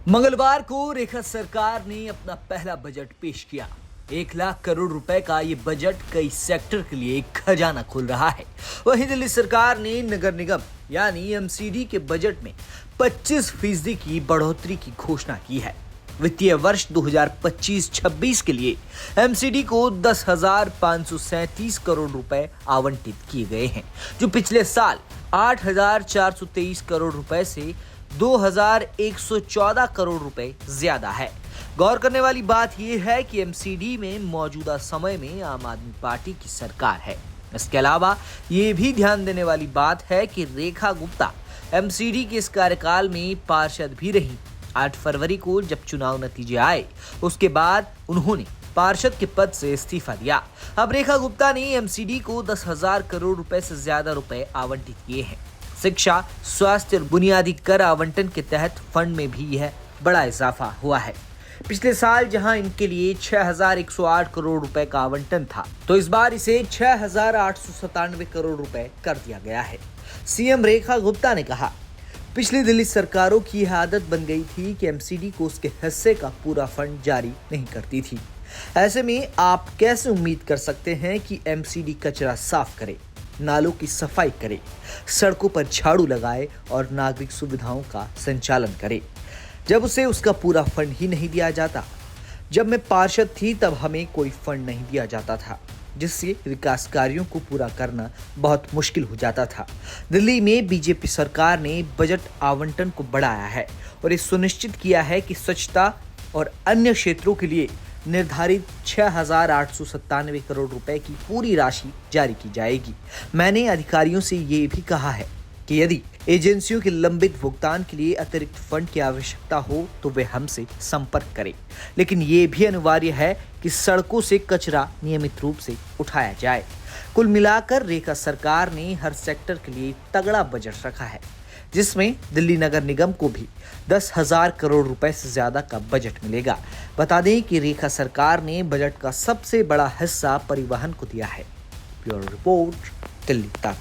मंगलवार को रेखा सरकार ने अपना पहला बजट पेश किया। 1 लाख करोड़ रुपए का ये बजट कई सेक्टर के लिए एक खजाना खोल रहा है। वहीं दिल्ली सरकार ने नगर निगम यानी एमसीडी के बजट में 25% की बढ़ोतरी की घोषणा की है। वित्तीय वर्ष 2025-26 के लिए एमसीडी को 10,537 करोड़ रुपए आवंटित किए गए हैं, जो पिछले साल 8,423 करोड़ रुपए से 2,114 करोड़ रुपए ज्यादा है। गौर करने वाली बात यह है कि एमसीडी में मौजूदा समय में आम आदमी पार्टी की सरकार है। इसके अलावा ये भी ध्यान देने वाली बात है कि रेखा गुप्ता एमसीडी के इस कार्यकाल में पार्षद भी रही। 8 फरवरी को जब चुनाव नतीजे आए, उसके बाद उन्होंने पार्षद के पद से इस्तीफा दिया। अब रेखा गुप्ता ने एमसीडी को 10,000 करोड़ रुपए से ज्यादा रुपए आवंटित किए हैं। शिक्षा, स्वास्थ्य और बुनियादी कर आवंटन के तहत फंड में भी यह बड़ा इजाफा हुआ है। पिछले साल जहां इनके लिए 6,108 करोड़ रुपए का आवंटन था, तो इस बार इसे 6,897 करोड़ रुपए कर दिया गया है। सीएम रेखा गुप्ता ने कहा, पिछली दिल्ली सरकारों की यह आदत बन गई थी कि एमसीडी को उसके हिस्से का पूरा फंड जारी नहीं करती थी। ऐसे में आप कैसे उम्मीद कर सकते हैं कि एमसीडी कचरा साफ करे, नालों की सफाई करे, सड़कों पर झाड़ू लगाए और नागरिक सुविधाओं का संचालन करे, जब उसे उसका पूरा फंड ही नहीं दिया जाता। जब मैं पार्षद थी तब हमें कोई फंड नहीं दिया जाता था, जिससे विकास कार्यों को पूरा करना बहुत मुश्किल हो जाता था। दिल्ली में बीजेपी सरकार ने बजट आवंटन को बढ़ाया है और ये सुनिश्चित किया है कि स्वच्छता और अन्य क्षेत्रों के लिए निर्धारित 6,897 करोड़ रुपए की पूरी राशि जारी की जाएगी। मैंने अधिकारियों से ये भी कहा है कि यदि एजेंसियों के लंबित भुगतान के लिए अतिरिक्त फंड की आवश्यकता हो तो वे हमसे संपर्क करें, लेकिन ये भी अनिवार्य है कि सड़कों से कचरा नियमित रूप से उठाया जाए। कुल मिलाकर रेखा सरकार ने हर सेक्टर के लिए तगड़ा बजट रखा है, जिसमें दिल्ली नगर निगम को भी 10,000 करोड़ रुपए से ज्यादा का बजट मिलेगा। बता दें कि रेखा सरकार ने बजट का सबसे बड़ा हिस्सा परिवहन को दिया है। ब्यूरो रिपोर्ट, दिल्ली तक।